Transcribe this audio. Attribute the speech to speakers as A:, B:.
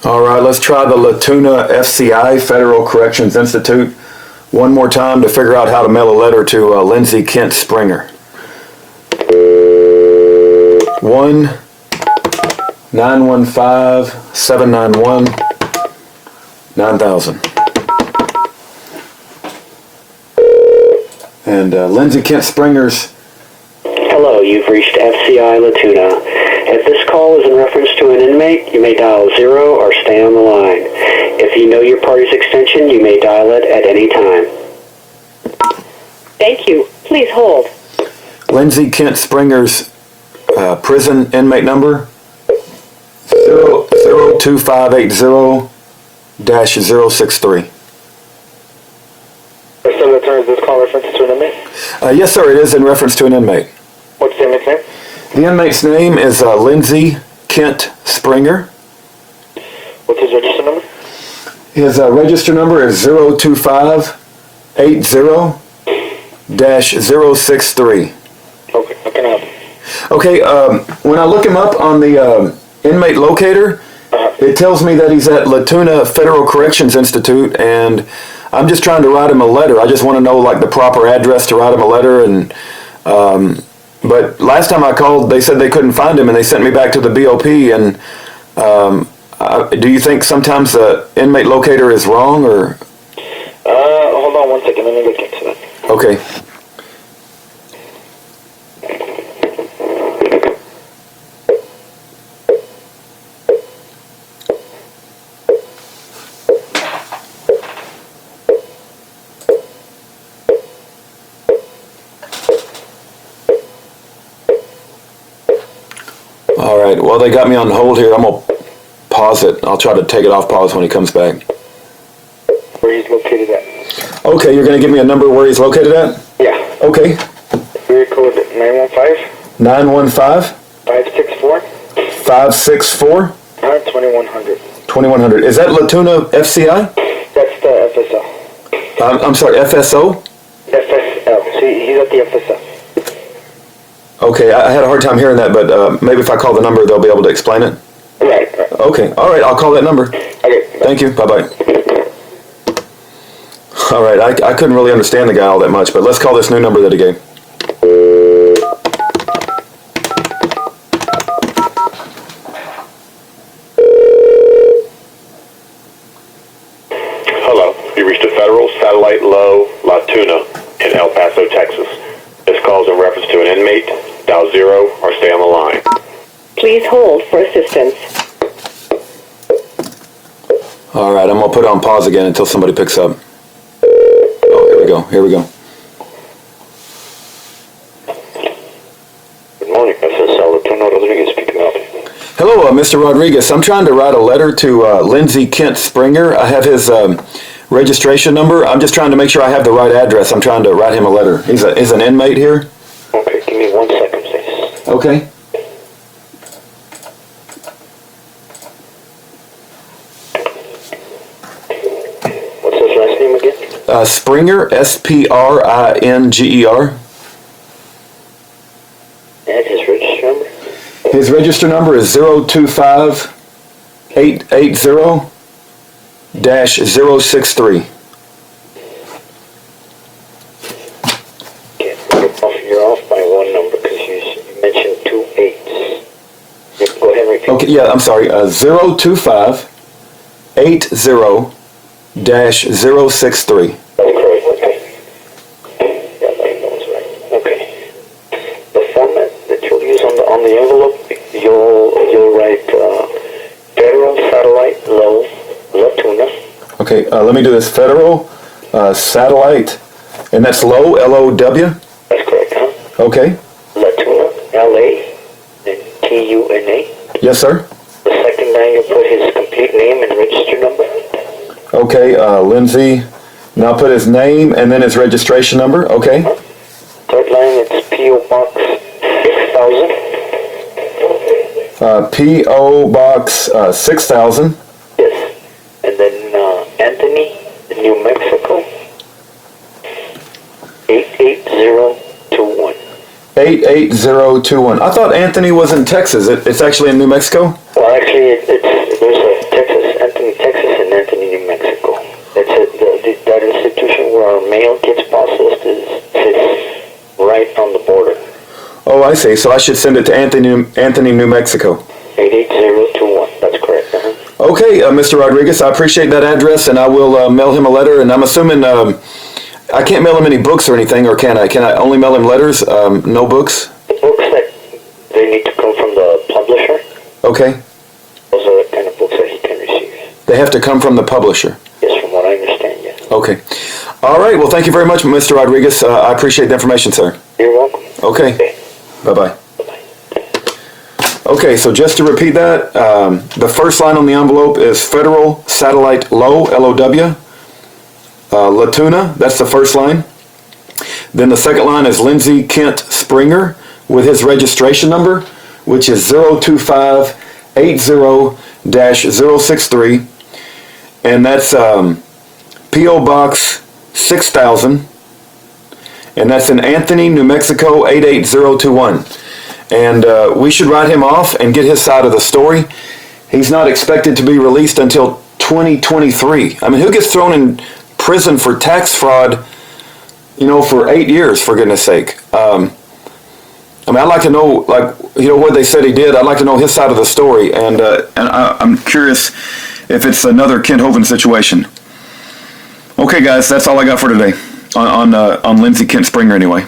A: All right, let's try the Latuna FCI, Federal Corrections Institute, one more time to figure out how to mail a letter to Lindsey Kent Springer. 1-915-791-9000. And Lindsey Kent Springer's.
B: Hello, you've reached FCI Latuna. If this call is in reference to an inmate, you may dial 0 or stay on the line. If you know your party's extension, you may dial it at any time.
C: Thank you. Please hold.
A: Lindsey Kent Springer's prison inmate number 02580-063.
D: So is this call reference to an inmate?
A: Yes, sir, it is in reference to an inmate.
D: What's the inmate's name?
A: The inmate's name is Lindsey Kent Springer.
D: What's his register number?
A: His register number is 02580-063.
D: Okay, how can I help you?
A: Okay, when I look him up on the inmate locator, it tells me that he's at Latuna Federal Corrections Institute, and I'm just trying to write him a letter. I just want to know like the proper address to write him a letter, and but last time I called, they said they couldn't find him, and they sent me back to the BOP. And do you think sometimes the inmate locator is wrong, or?
D: Hold on one second. Let me look into that.
A: Okay. All right, well, they got me on hold here. I'm going to pause it. I'll try to take it off pause when he comes back.
D: Where he's located at?
A: Okay, you're going to give me a number where he's located at?
D: Yeah.
A: Okay.
D: Area code
A: 915?
D: 564?
A: 564?
D: 2100.
A: 2100. Is that Latuna FCI?
D: That's the FSL.
A: I'm sorry, FSO?
D: FSL. See, he's at the FSL.
A: Okay, I had a hard time hearing that, but maybe if I call the number, they'll be able to explain it?
D: Right.
A: Okay, all right, I'll call that number.
D: Okay.
A: Thank you, bye-bye. All right, I couldn't really understand the guy all that much, but let's call this new number that he gave.
E: Hello, you reached a Federal Satellite Low Latuna in El Paso, Texas. This call is in reference to an inmate. Dial 0 or stay on the line.
C: Please hold for assistance.
A: All right, I'm going to put it on pause again until somebody picks up. Oh, here we go.
D: Good morning, FSL Latuna Rodriguez speaking up.
A: Hello, Mr. Rodriguez. I'm trying to write a letter to Lindsey Kent Springer. I have his registration number. I'm just trying to make sure I have the right address. I'm trying to write him a letter. He's an inmate here.
D: Okay, give me 1 second, please.
A: Okay.
D: What's his last name again?
A: Springer, Springer.
D: And his register number?
A: His register number is 025-880-063.
D: You're off by one number because you mentioned 2 8s. Go ahead and repeat.
A: Okay, yeah, I'm sorry. 025-80-063.
D: That's correct, okay. Yeah, that was right. Okay. The format that you'll use on the envelope, you'll write Federal Satellite Low Latuna.
A: Okay, let me do this. Federal Satellite, and that's low, L-O-W?
D: That's correct, huh?
A: Okay.
D: Latuna, L-A, and T-U-N-A.
A: Yes, sir.
D: The second line you'll put his complete name and register number.
A: Okay, Lindsey. Now put his name and then his registration number. Okay.
D: Third line, it's P.O. Box 6000.
A: P.O. Box 6000.
D: Yes. And then Anthony, New Mexico, 88021.
A: 88021. I thought Anthony was in Texas. It's actually in New Mexico?
D: Well, actually, there's a Texas and mail gets processed it's right on the border.
A: Oh, I see. So I should send it to Anthony, New Mexico.
D: 88021. That's correct.
A: Okay, Mr. Rodriguez, I appreciate that address, and I will mail him a letter. And I'm assuming I can't mail him any books or anything, or can I? Can I only mail him letters? No books?
D: The books that they need to come from the publisher.
A: Okay.
D: Those are the kind of books that he can receive.
A: They have to come from the publisher.
D: Yes, from what I understand, yes.
A: Okay. All right. Well, thank you very much, Mr. Rodriguez. I appreciate the information, sir.
D: You're welcome.
A: Okay. Bye-bye. Okay, so just to repeat that, the first line on the envelope is Federal Satellite Low, L-O-W, Latuna, that's the first line. Then the second line is Lindsey Kent Springer with his registration number, which is 02580-063, and that's P.O. Box 6000, and that's in Anthony, New Mexico 88021. And we should write him off and get his side of the story. He's not expected to be released until 2023. I mean, who gets thrown in prison for tax fraud, for 8 years, for goodness sake? I mean, I'd like to know, what they said he did. I'd like to know his side of the story. And I'm curious if it's another Kent Hovind situation. Okay, guys, that's all I got for today on Lindsey Kent Springer anyway.